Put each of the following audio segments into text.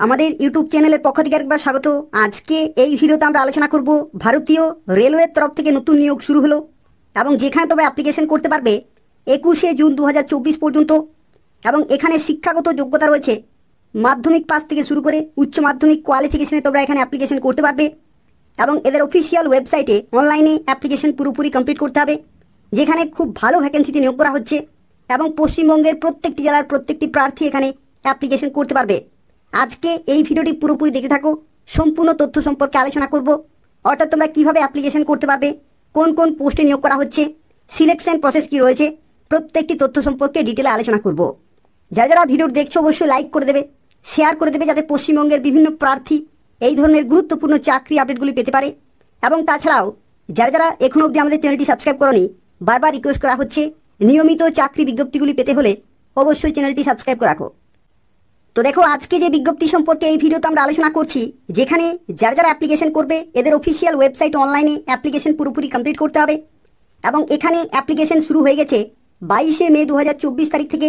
আমাদের ইউটিউব চ্যানেলের পক্ষ থেকে একবার স্বাগত। আজকে এই ভিডিওতে আমরা আলোচনা করব ভারতীয় রেলওয়ের তরফ থেকে নতুন নিয়োগ শুরু হলো এবং যেখানে তোমরা অ্যাপ্লিকেশন করতে পারবে 21শে জুন 2024 পর্যন্ত। এবং এখানে শিক্ষাগত যোগ্যতা রয়েছে মাধ্যমিক পাস থেকে শুরু করে উচ্চ মাধ্যমিক কোয়ালিফিকেশনে তোমরা এখানে অ্যাপ্লিকেশন করতে পারবে। এবং এদের অফিসিয়াল ওয়েবসাইটে অনলাইনে অ্যাপ্লিকেশন পুরোপুরি কমপ্লিট করতে হবে, যেখানে খুব ভালো ভ্যাকেন্সিতে নিয়োগ করা হচ্ছে এবং পশ্চিমবঙ্গের প্রত্যেকটি জেলার প্রত্যেকটি প্রার্থী এখানে অ্যাপ্লিকেশন করতে পারবে। আজকে এই ভিডিওটি পুরোপুরি দেখে থাকো, সম্পূর্ণ তথ্য সম্পর্কে আলোচনা করব। অর্থাৎ তোমরা কীভাবে অ্যাপ্লিকেশন করতে পারবে, কোন কোন পোস্টে নিয়োগ করা হচ্ছে, সিলেকশন প্রসেস কী রয়েছে, প্রত্যেকটি তথ্য সম্পর্কে ডিটেলে আলোচনা করব। যারা যারা ভিডিও দেখছো অবশ্যই লাইক করে দেবে, শেয়ার করে দেবে, যাতে পশ্চিমবঙ্গের বিভিন্ন প্রার্থী এই ধরনের গুরুত্বপূর্ণ চাকরি আপডেটগুলি পেতে পারে। এবং তাছাড়াও যারা যারা এখনও অবধি আমাদের চ্যানেলটি সাবস্ক্রাইব করোনি, বারবার রিকোয়েস্ট করা হচ্ছে নিয়মিত চাকরি বিজ্ঞপ্তিগুলি পেতে হলে অবশ্যই চ্যানেলটি সাবস্ক্রাইব করে রাখো। তো দেখো, আজকে যে বিজ্ঞপ্তি সম্পর্কে এই ভিডিওতে আমরা আলোচনা করছি, যেখানে যারা যারা অ্যাপ্লিকেশন করবে এদের অফিসিয়াল ওয়েবসাইট অনলাইনে অ্যাপ্লিকেশন পুরোপুরি কমপ্লিট করতে হবে। এবং এখানে অ্যাপ্লিকেশন শুরু হয়ে গেছে 22শে মে 2024 তারিখ থেকে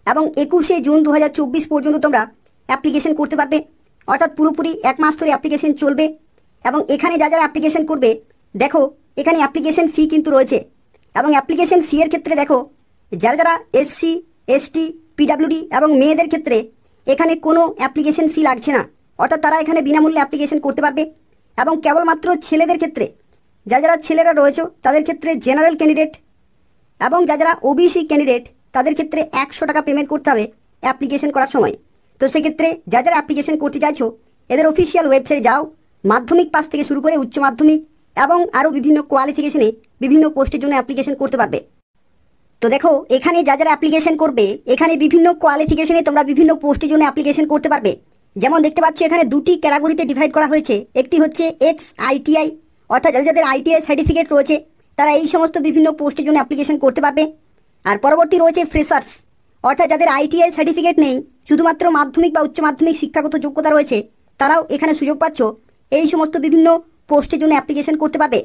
এবং 21শে জুন 2024 পর্যন্ত তোমরা অ্যাপ্লিকেশন করতে পারবে। অর্থাৎ পুরোপুরি এক মাস ধরে অ্যাপ্লিকেশন চলবে। এবং এখানে যারা যারা অ্যাপ্লিকেশন করবে, দেখো এখানে অ্যাপ্লিকেশন ফি কিন্তু রয়েছে। এবং অ্যাপ্লিকেশন ফি এর ক্ষেত্রে দেখো, যারা যারা এসসি, এসটি, পিডাব্লিউডি এবং মেয়েদের ক্ষেত্রে এখানে কোনো অ্যাপ্লিকেশন ফি লাগছে না। অর্থাৎ তারা এখানে বিনামূল্যে অ্যাপ্লিকেশন করতে পারবে। এবং কেবলমাত্র ছেলেদের ক্ষেত্রে, যারা যারা ছেলেরা রয়েছে তাদের ক্ষেত্রে জেনারেল ক্যান্ডিডেট এবং যারা যারা ওবিসি ক্যান্ডিডেট তাদের ক্ষেত্রে 100 টাকা পেমেন্ট করতে হবে অ্যাপ্লিকেশন করার সময়। তো সেক্ষেত্রে যারা যারা অ্যাপ্লিকেশন করতে চাইছো এদের অফিসিয়াল ওয়েবসাইটে যাও, মাধ্যমিক পাস থেকে শুরু করে উচ্চ মাধ্যমিক এবং আরও বিভিন্ন কোয়ালিফিকেশনে বিভিন্ন পোস্টের জন্য অ্যাপ্লিকেশন করতে পারবে। তো দেখো, এখানে যা যারা অ্যাপ্লিকেশন করবে এখানে বিভিন্ন কোয়ালিফিকেশনে তোমরা বিভিন্ন পোস্টের জন্য অ্যাপ্লিকেশন করতে পারবে। যেমন দেখতে পাচ্ছ এখানে দুটি ক্যাটাগরিতে ডিভাইড করা হয়েছে। একটি হচ্ছে এক্স আইটিআই, অর্থাৎ যাদের যাদের আইটিআই সার্টিফিকেট রয়েছে তারা এই সমস্ত বিভিন্ন পোস্টের জন্য অ্যাপ্লিকেশন করতে পারবে। আর পরবর্তী রয়েছে ফ্রেশার্স, অর্থাৎ যাদের আইটিআই সার্টিফিকেট নেই, শুধুমাত্র মাধ্যমিক বা উচ্চ মাধ্যমিক শিক্ষাগত যোগ্যতা রয়েছে, তারাও এখানে সুযোগ পাচ্ছ এই সমস্ত বিভিন্ন পোস্টের জন্য অ্যাপ্লিকেশন করতে পারবে।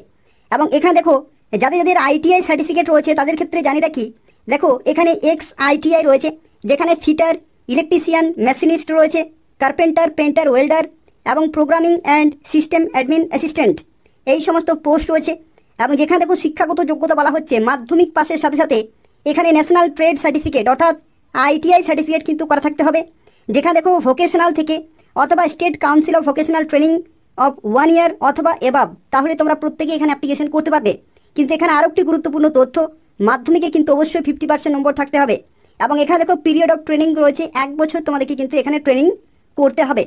এবং এখানে দেখো, যাদের যাদের আইটিআই সার্টিফিকেট রয়েছে তাদের ক্ষেত্রে জানি রাখি, দেখো এখানে এক্স আইটিআই রয়েছে, যেখানে ফিটার, ইলেকট্রিশিয়ান, মেশিনিস্ট রয়েছে, কার্পেন্টার, পেন্টার, ওয়েল্ডার এবং programming and system admin assistant, এই সমস্ত পোস্ট রয়েছে। এবং যেখানে দেখো শিক্ষাগত যোগ্যতা বলা হচ্ছে মাধ্যমিক পাশের সাথে সাথে এখানে ন্যাশনাল ট্রেড সার্টিফিকেট অর্থাৎ আইটিআই সার্টিফিকেট কিন্তু করা থাকতে হবে। যেখানে দেখো ভোকেশনাল থেকে অথবা state council of vocational training of 1 ইয়ার অথবা এবাব, তাহলে তোমরা প্রত্যেকে এখানে অ্যাপ্লিকেশন করতে পারবে। কিন্তু এখানে আরও একটি গুরুত্বপূর্ণ তথ্য, মাধ্যমিকে কিন্তু অবশ্যই 50% নম্বর থাকতে হবে। এবং এখানে দেখো পিরিয়ড অফ ট্রেনিং রয়েছে, 1 বছর তোমাদেরকে কিন্তু এখানে ট্রেনিং করতে হবে।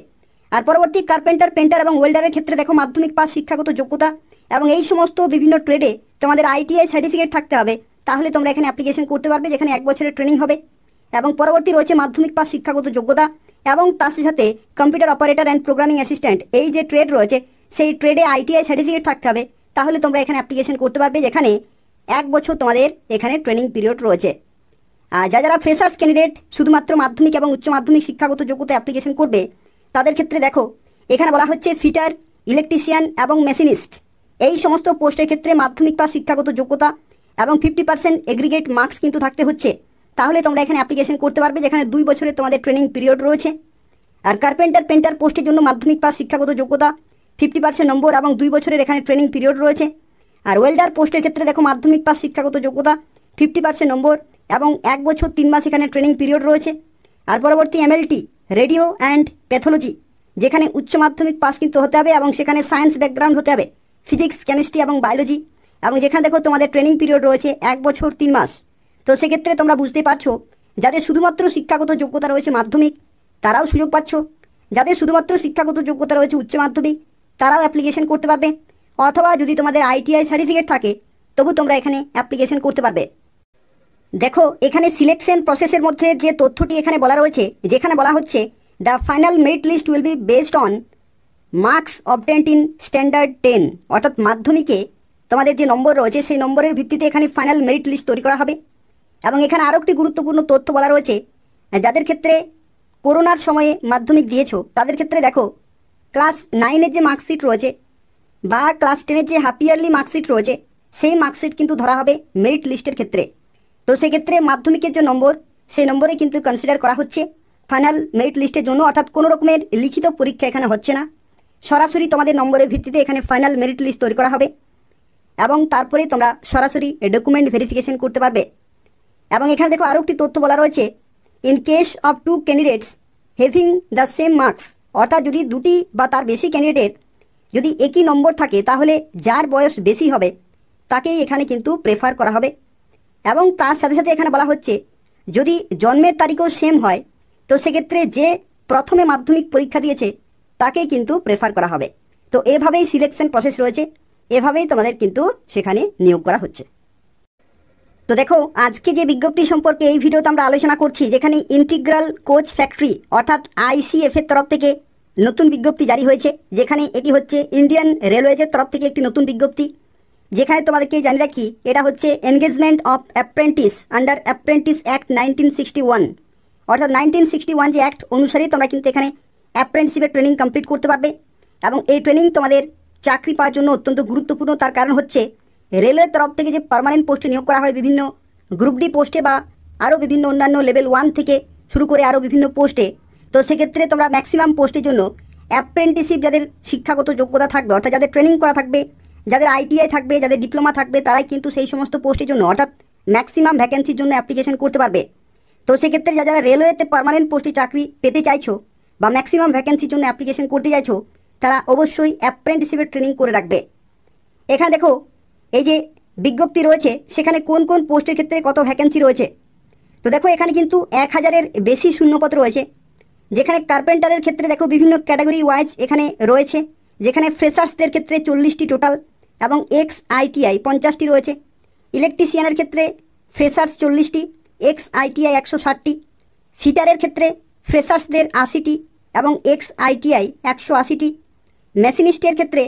আর পরবর্তী কার্পেন্টার, পেন্টার এবং ওয়েল্ডারের ক্ষেত্রে দেখো মাধ্যমিক পাস শিক্ষাগত যোগ্যতা এবং এই সমস্ত বিভিন্ন ট্রেডে তোমাদের আইটিআই সার্টিফিকেট থাকতে হবে, তাহলে তোমরা এখানে অ্যাপ্লিকেশন করতে পারবে, যেখানে 1 বছরের ট্রেনিং হবে। এবং পরবর্তী রয়েছে মাধ্যমিক পাস শিক্ষাগত যোগ্যতা এবং তার সাথে computer operator and programming assistant, এই যে ট্রেড রয়েছে সেই ট্রেডে আইটিআই সার্টিফিকেট থাকতে হবে, তাহলে তোমরা এখানে অ্যাপ্লিকেশন করতে পারবে, যেখানে 1 বছর তোমাদের এখানে ট্রেনিং পিরিয়ড রয়েছে। আর যারা যারা ফ্রেশার্স ক্যান্ডিডেট শুধুমাত্র মাধ্যমিক এবং উচ্চ মাধ্যমিক শিক্ষাগত যোগ্যতা অ্যাপ্লিকেশন করবে, তাদের ক্ষেত্রে দেখো এখানে বলা হচ্ছে ফিটার, ইলেকট্রিশিয়ান এবং মেশিনিস্ট, এই সমস্ত পোস্টের ক্ষেত্রে মাধ্যমিক পাস শিক্ষাগত যোগ্যতা এবং 50% এগ্রিগেট মার্কস কিন্তু থাকতে হচ্ছে, তাহলে তোমরা এখানে অ্যাপ্লিকেশন করতে পারবে, যেখানে 2 বছরের তোমাদের ট্রেনিং পিরিয়ড রয়েছে। আর কার্পেন্টার, পেন্টার পোস্টের জন্য মাধ্যমিক পাস শিক্ষাগত যোগ্যতা, 50% নম্বর এবং 2 বছরের এখানে ট্রেনিং পিরিয়ড রয়েছে। আর ওয়েল্ডার পোস্টের ক্ষেত্রে দেখো মাধ্যমিক পাস শিক্ষাগত যোগ্যতা, 50% নম্বর এবং 1 বছর 3 মাস এখানে ট্রেনিং পিরিয়ড রয়েছে। আর পরবর্তী এমএলটি, রেডিও অ্যান্ড প্যাথোলজি, যেখানে উচ্চ মাধ্যমিক পাস কিন্তু হতে হবে এবং সেখানে সায়েন্স ব্যাকগ্রাউন্ড হতে হবে, ফিজিক্স, কেমিস্ট্রি এবং বায়োলজি, এবং যেখানে দেখো তোমাদের ট্রেনিং পিরিয়ড রয়েছে 1 বছর 3 মাস। তো সেক্ষেত্রে তোমরা বুঝতেই পারছো, যাদের শুধুমাত্র শিক্ষাগত যোগ্যতা রয়েছে মাধ্যমিক, তারাও সুযোগ পাচ্ছ। যাদের শুধুমাত্র শিক্ষাগত যোগ্যতা রয়েছে উচ্চ মাধ্যমিক, তারাও অ্যাপ্লিকেশন করতে পারবে। অথবা যদি তোমাদের আইটিআই সার্টিফিকেট থাকে তবু তোমরা এখানে অ্যাপ্লিকেশন করতে পারবে। দেখো এখানে সিলেকশন প্রসেসের মধ্যে যে তথ্যটি এখানে বলা রয়েছে, যেখানে বলা হচ্ছে the final merit list will be based on marks obtained in standard 10, অর্থাৎ মাধ্যমিকে তোমাদের যে নম্বর রয়েছে সেই নম্বরের ভিত্তিতে এখানে ফাইনাল মেরিট লিস্ট তৈরি করা হবে। এবং এখানে আরও একটি গুরুত্বপূর্ণ তথ্য বলা রয়েছে, যাদের ক্ষেত্রে করোনার সময়ে মাধ্যমিক দিয়েছো তাদের ক্ষেত্রে দেখো ক্লাস 9-এর যে মার্কশিট রয়েছে বা ক্লাস 10-এর যে হাফ ইয়ারলি মার্কশিট রয়েছে সেই মার্কশিট কিন্তু ধরা হবে মেরিট লিস্টের ক্ষেত্রে। তো সেক্ষেত্রে মাধ্যমিকের যে নম্বর সেই নম্বরে কিন্তু কনসিডার করা হচ্ছে। ফাইনাল মেরিট লিস্টের জন্য, অর্থাৎ কোনো রকমের লিখিত পরীক্ষা এখানে হচ্ছে না, সরাসরি তোমাদের নম্বরের ভিত্তিতে এখানে ফাইনাল মেরিট লিস্ট তৈরি করা হবে এবং তারপরে তোমরা সরাসরি ডকুমেন্ট ভেরিফিকেশন করতে পারবে। এবং এখানে দেখো আরও একটি তথ্য বলা রয়েছে, in case of two candidates having the same marks, অর্থাৎ যদি দুটি বা তার বেশি ক্যান্ডিডেটের যদি একই নম্বর থাকে তাহলে যার বয়স বেশি হবে তাকেই এখানে কিন্তু প্রেফার করা হবে। এবং তার সাথে সাথে এখানে বলা হচ্ছে যদি জন্মের তারিখও সেম হয় তো সেক্ষেত্রে যে প্রথমে মাধ্যমিক পরীক্ষা দিয়েছে তাকেই কিন্তু প্রেফার করা হবে। তো এভাবেই সিলেকশন প্রসেস রয়েছে, এভাবেই তোমাদের কিন্তু সেখানে নিয়োগ করা হচ্ছে। তো দেখো আজকে যে বিজ্ঞপ্তি সম্পর্কে এই ভিডিওতে আমরা আলোচনা করছি, যেখানে ইন্টিগ্রাল কোচ ফ্যাক্টরি অর্থাৎ আইসিএফ এর তরফ থেকে নতুন বিজ্ঞপ্তি জারি হয়েছে, যেখানে এটি হচ্ছে ইন্ডিয়ান রেলওয়েজের তরফ থেকে একটি নতুন বিজ্ঞপ্তি, যেখানে তোমাদেরকে জানিয়ে রাখি এটা হচ্ছে engagement of apprentice under apprentice act 1961, অর্থাৎ 1961 যে অ্যাক্ট অনুসারে তোমরা কিন্তু এখানে অ্যাপ্রেন্টিসশিপের ট্রেনিং কমপ্লিট করতে পারবে। এবং এই ট্রেনিং তোমাদের চাকরি পাওয়ার জন্য অত্যন্ত গুরুত্বপূর্ণ, তার কারণ হচ্ছে রেলওয়ের তরফ থেকে যে পার্মানেন্ট পোস্টে নিয়োগ করা হয় বিভিন্ন গ্রুপ ডি পোস্টে বা আরও বিভিন্ন অন্যান্য লেভেল 1 থেকে শুরু করে আরও বিভিন্ন পোস্টে, তো সেক্ষেত্রে তোমরা ম্যাক্সিমাম পোস্টের জন্য অ্যাপ্রেন্টিসশিপ যাদের শিক্ষাগত যোগ্যতা থাকবে, অর্থাৎ যাদের ট্রেনিং করা থাকবে, যাদের আইটিআই থাকবে, যাদের ডিপ্লোমা থাকবে, তারাই কিন্তু সেই সমস্ত পোস্টের জন্য অর্থাৎ ম্যাক্সিমাম ভ্যাকেন্সির জন্য অ্যাপ্লিকেশন করতে পারবে। তো সেক্ষেত্রে যারা রেলওয়েতে পার্মানেন্ট পোস্টে চাকরি পেতে চাইছো বা ম্যাক্সিমাম ভ্যাকেন্সির জন্য অ্যাপ্লিকেশন করতে চাইছো, তারা অবশ্যই অ্যাপ্রেন্টিসশিপের ট্রেনিং করে রাখবে। এখানে দেখো এই যে বিজ্ঞপ্তি রয়েছে সেখানে কোন কোন পোস্টের ক্ষেত্রে কত ভ্যাকেন্সি রয়েছে। তো দেখো এখানে কিন্তু 1000-এর বেশি শূন্যপদ রয়েছে, যেখানে কার্পেন্টারের ক্ষেত্রে দেখো বিভিন্ন ক্যাটাগরি ওয়াইজ এখানে রয়েছে, যেখানে ফ্রেশার্সদের ক্ষেত্রে 40টি টোটাল এবং এক্স আইটিআই 50টি রয়েছে। ইলেকট্রিশিয়ানের ক্ষেত্রে ফ্রেশার্স 40টি, এক্স আইটিআই 160টি। ফিটারের ক্ষেত্রে ফ্রেশার্সদের 80টি এবং এক্স আইটিআই 180টি। মেশিনিস্টের ক্ষেত্রে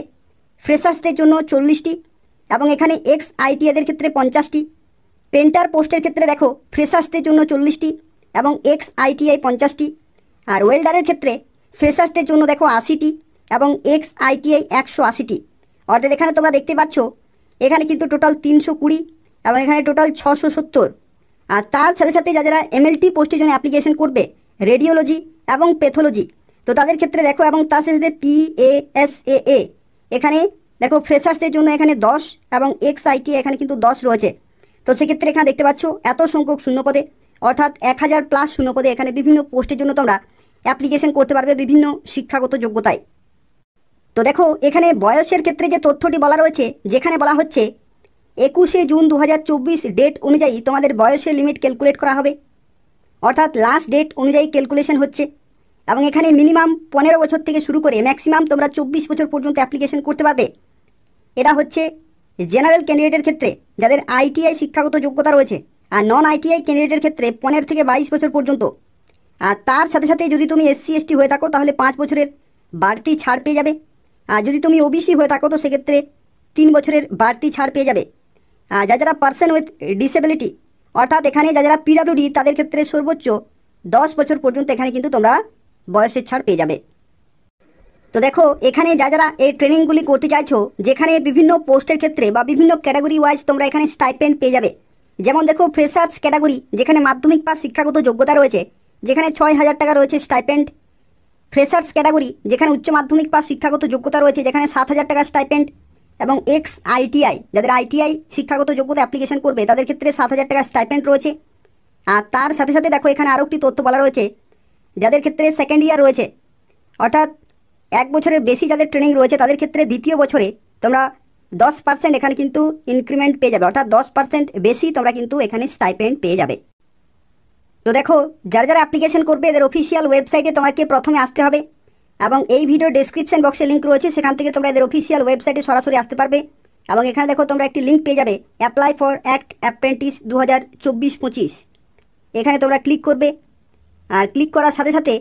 ফ্রেশার্সদের জন্য 40টি এবং এখানে এক্স আইটিআইদের ক্ষেত্রে 50টি। পেন্টার পোস্টের ক্ষেত্রে দেখো ফ্রেশার্সদের জন্য 40টি এবং এক্স আইটিআই 50টি। আর ওয়েল্ডারের ক্ষেত্রে ফ্রেশার্সদের জন্য দেখো 80টি এবং এক্স আইটিআই 180টি। অর্থাৎ এখানে তোমরা দেখতে পাচ্ছ এখানে কিন্তু টোটাল 320 এবং এখানে টোটাল 670। আর তার সাথে সাথে যারা এমএলটি পোস্টের জন্য অ্যাপ্লিকেশন করবে, রেডিওলজি এবং প্যাথোলজি, তো তাদের ক্ষেত্রে দেখো এবং তার সাথে PASAA এখানে দেখো ফ্রেশার্সদের জন্য এখানে 10 এবং এক্স আইটিআই এখানে কিন্তু 10 রয়েছে। তো সেক্ষেত্রে এখানে দেখতে পাচ্ছ এত সংখ্যক শূন্যপদে, অর্থাৎ 1000+ শূন্যপদে এখানে বিভিন্ন পোস্টের জন্য তোমরা অ্যাপ্লিকেশন করতে পারবে বিভিন্ন শিক্ষাগত যোগ্যতায়। তো দেখো এখানে বয়সের ক্ষেত্রে যে তথ্যটি বলা রয়েছে, যেখানে বলা হচ্ছে 21শে জুন 2024 ডেট অনুযায়ী তোমাদের বয়সের লিমিট ক্যালকুলেট করা হবে, অর্থাৎ লাস্ট ডেট অনুযায়ী ক্যালকুলেশন হচ্ছে। এবং এখানে মিনিমাম 15 বছর থেকে শুরু করে ম্যাক্সিমাম তোমরা 24 বছর পর্যন্ত অ্যাপ্লিকেশন করতে পারবে। এটা হচ্ছে জেনারেল ক্যান্ডিডেটের ক্ষেত্রে যাদের আইটিআই শিক্ষাগত যোগ্যতা রয়েছে, আর নন আইটিআই ক্যান্ডিডেটের ক্ষেত্রে 15 থেকে 22 বছর পর্যন্ত। আর তার সাথে সাথে যদি তুমি SC/ST হয়ে থাকো তাহলে 5 বছরের বাড়তি ছাড় পেয়ে যাবে। আর যদি তুমি ওবিসি হয়ে থাকো তো সেক্ষেত্রে 3 বছরের বাড়তি ছাড় পেয়ে যাবে। আর যারা পার্সন উইথ ডিসেবিলিটি অর্থাৎ এখানে যারা PWD তাদের ক্ষেত্রে সর্বোচ্চ 10 বছর পর্যন্ত এখানে কিন্তু তোমরা বয়সের ছাড় পেয়ে যাবে। তো দেখো এখানে যারা এই ট্রেনিংগুলি করতে চাইছো, যেখানে বিভিন্ন পোস্টের ক্ষেত্রে বা বিভিন্ন ক্যাটাগরি ওয়াইজ তোমরা এখানে স্টাইপেন্ড পেয়ে যাবে। যেমন দেখো ফ্রেশার্স ক্যাটাগরি যেখানে মাধ্যমিক পাস শিক্ষাগত যোগ্যতা রয়েছে, যেখানে 6000 টাকা রয়েছে স্টাইপেন্ড। ফ্রেশার্স ক্যাটাগরি যেখানে উচ্চ মাধ্যমিক পাস শিক্ষাগত যোগ্যতা রয়েছে, যেখানে 7000 টাকা স্টাইপেন্ড। এবং এক্স আইটিআই যাদের আইটিআই শিক্ষাগত যোগ্যতা অ্যাপ্লিকেশন করবে তাদের ক্ষেত্রে 7000 টাকা স্টাইপেন্ড রয়েছে। আর তার সাথে সাথে দেখো এখানে আরও একটি তথ্য বলা রয়েছে, যাদের ক্ষেত্রে সেকেন্ড ইয়ার রয়েছে, অর্থাৎ 1 বছরের বেশি যাদের ট্রেনিং রয়েছে তাদের ক্ষেত্রে দ্বিতীয় বছরে তোমরা 10% এখানে কিন্তু ইনক্রিমেন্ট পেয়ে যাবে, অর্থাৎ 10% বেশি তোমরা কিন্তু এখানে স্টাইপেন্ড পেয়ে যাবে। তো দেখো যারা অ্যাপ্লিকেশন করবে এদের অফিসিয়াল ওয়েবসাইটে তোমাকে প্রথমে আসতে হবে এবং এই ভিডিও ডেসক্রিপশন বক্সে লিঙ্ক রয়েছে, সেখান থেকে তোমরা এদের অফিসিয়াল ওয়েবসাইটে সরাসরি আসতে পারবে। এবং এখানে দেখো তোমরা একটি লিঙ্ক পেয়ে যাবে, অ্যাপ্লাই ফর অ্যাক্ট অ্যাপ্রেন্টিস 2024-25। এখানে তোমরা ক্লিক করবে আর ক্লিক করার সাথে সাথে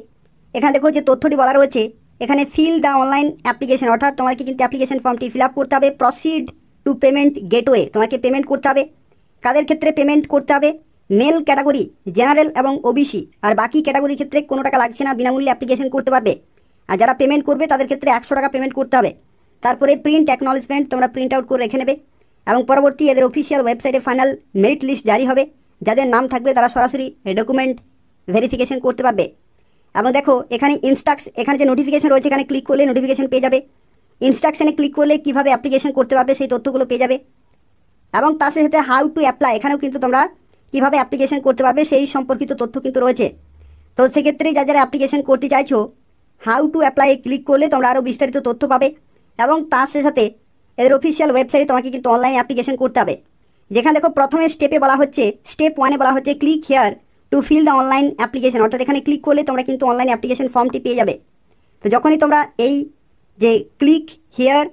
এখানে দেখো যে তথ্যটি বলা রয়েছে, এখানে ফিল দ্য অনলাইন অ্যাপ্লিকেশন, অর্থাৎ তোমাকে কিন্তু অ্যাপ্লিকেশন ফর্মটি ফিল আপ করতে হবে। প্রসিড টু পেমেন্ট গেটওয়ে, তোমাকে পেমেন্ট করতে হবে। কাদের ক্ষেত্রে পেমেন্ট করতে হবে? মেল ক্যাটাগরি, জেনারেল এবং ওবিসি। আর বাকি ক্যাটাগরির ক্ষেত্রে কোনো টাকা লাগছে না, বিনামূল্যে অ্যাপ্লিকেশন করতে পারবে। আর যারা পেমেন্ট করবে তাদের ক্ষেত্রে 100 টাকা পেমেন্ট করতে হবে। তারপরে প্রিন্ট অ্যাকনলেজমেন্ট তোমরা প্রিন্ট আউট করে রেখে নেবে এবং পরবর্তী এদের অফিসিয়াল ওয়েবসাইটে ফাইনাল মেরিট লিস্ট জারি হবে। যাদের নাম থাকবে তারা সরাসরি ডকুমেন্ট ভেরিফিকেশন করতে পারবে। এবং দেখো এখানে ইনস্ট্রাক্স, এখানে যে নোটিফিকেশন রয়েছে এখানে ক্লিক করলে নোটিফিকেশন পেয়ে যাবে। ইনস্ট্রাকশনে ক্লিক করলে কীভাবে অ্যাপ্লিকেশন করতে পারবে সেই তথ্যগুলো পেয়ে যাবে। এবং তার সাথে হাউ টু অ্যাপ্লাই, এখানেও কিন্তু তোমরা কীভাবে অ্যাপ্লিকেশন করতে পারবে সেই সম্পর্কিত তথ্য কিন্তু রয়েছে। তো সেক্ষেত্রে যারা অ্যাপ্লিকেশন করতে চাইছো হাউ টু অ্যাপ্লাই ক্লিক করলে তোমরা আরও বিস্তারিত তথ্য পাবে। এবং তার সাথে এদের অফিসিয়াল ওয়েবসাইটে তোমাকে কিন্তু অনলাইন অ্যাপ্লিকেশন করতে হবে। যেখানে দেখো প্রথমে স্টেপে বলা হচ্ছে, স্টেপ 1-এ বলা হচ্ছে click here to fill the online application, অর্থাৎ এখানে ক্লিক করলে তোমরা কিন্তু অনলাইন অ্যাপ্লিকেশন ফর্মটি পেয়ে যাবে। তো যখনই তোমরা এই যে click here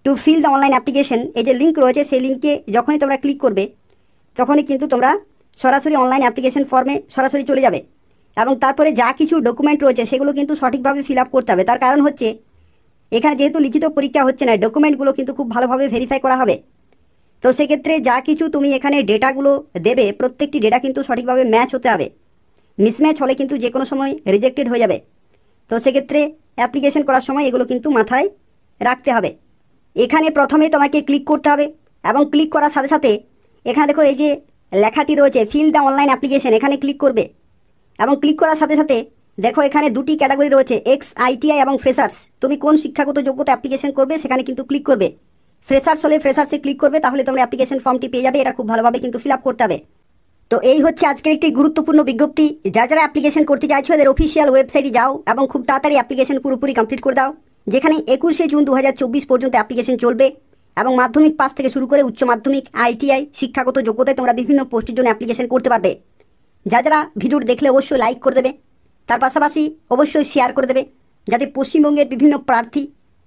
to fill the online application এই যে লিঙ্ক রয়েছে সেই লিঙ্কে যখনই তোমরা ক্লিক করবে তখনই কিন্তু তোমরা সরাসরি অনলাইন অ্যাপ্লিকেশন ফর্মে সরাসরি চলে যাবে। এবং তারপরে যা কিছু ডকুমেন্ট রয়েছে সেগুলো কিন্তু সঠিকভাবে ফিল আপ করতে হবে। তার কারণ হচ্ছে এখানে যেহেতু লিখিত পরীক্ষা হচ্ছে না, ডকুমেন্টগুলো কিন্তু খুব ভালোভাবে ভেরিফাই করা হবে। তো সেক্ষেত্রে যা কিছু তুমি এখানে ডেটাগুলো দেবে প্রত্যেকটি ডেটা কিন্তু সঠিকভাবে ম্যাচ হতে হবে। মিসম্যাচ হলে কিন্তু যে কোনো সময় রিজেক্টেড হয়ে যাবে। তো সেক্ষেত্রে অ্যাপ্লিকেশন করার সময় এগুলো কিন্তু মাথায় রাখতে হবে। এখানে প্রথমে তোমাকে ক্লিক করতে হবে এবং ক্লিক করার সাথে সাথে এখানে দেখো এই যে লেখাটি রয়েছে ফিল দ্য অনলাইন অ্যাপ্লিকেশন, এখানে ক্লিক করবে। এবং ক্লিক করার সাথে সাথে দেখো এখানে দুটি ক্যাটাগরি রয়েছে, এক্স আইটিআই এবং ফ্রেশার্স। তুমি কোন শিক্ষাগত যোগ্যতা অ্যাপ্লিকেশন করবে সেখানে কিন্তু ক্লিক করবে। ফ্রেশার্স হলে ফ্রেশার্সে ক্লিক করবে, তাহলে তোমরা অ্যাপ্লিকেশন ফর্মটি পেয়ে যাবে। এটা খুব ভালোভাবে কিন্তু ফিল আপ করতে হবে। তো এই হচ্ছে আজকের একটি গুরুত্বপূর্ণ বিজ্ঞপ্তি। যারা অ্যাপ্লিকেশন করতে চাইছো এদের অফিসিয়াল ওয়েবসাইটে যাও এবং খুব তাড়াতাড়ি অ্যাপ্লিকেশন পুরোপুরি কমপ্লিট করে দাও। যেখানে 21শে জুন 2024 পর্যন্ত অ্যাপ্লিকেশন চলবে এবং মাধ্যমিক পাস থেকে শুরু করে উচ্চ মাধ্যমিক, আইটিআই শিক্ষাগত যোগ্যতায় তোমরা বিভিন্ন পোস্টের জন্য অ্যাপ্লিকেশন করতে পারবে। যারা ভিডিওটি দেখলে অবশ্যই লাইক করে দেবে, তার পাশাপাশি অবশ্যই শেয়ার করে দেবে যাতে পশ্চিমবঙ্গের বিভিন্ন প্রার্থী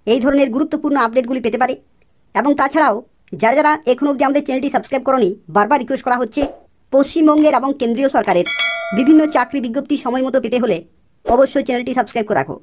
এই ধরনের গুরুত্বপূর্ণ আপডেটগুলি পেতে পারে। এবং তাছাড়াও যারা এখনও অবধি আমাদের চ্যানেলটি সাবস্ক্রাইব করনি, বারবার রিকোয়েস্ট করা হচ্ছে পশ্চিমবঙ্গের এবং কেন্দ্রীয় সরকারের বিভিন্ন চাকরি বিজ্ঞপ্তি সময় মতো পেতে হলে অবশ্যই চ্যানেলটি সাবস্ক্রাইব করে রাখো।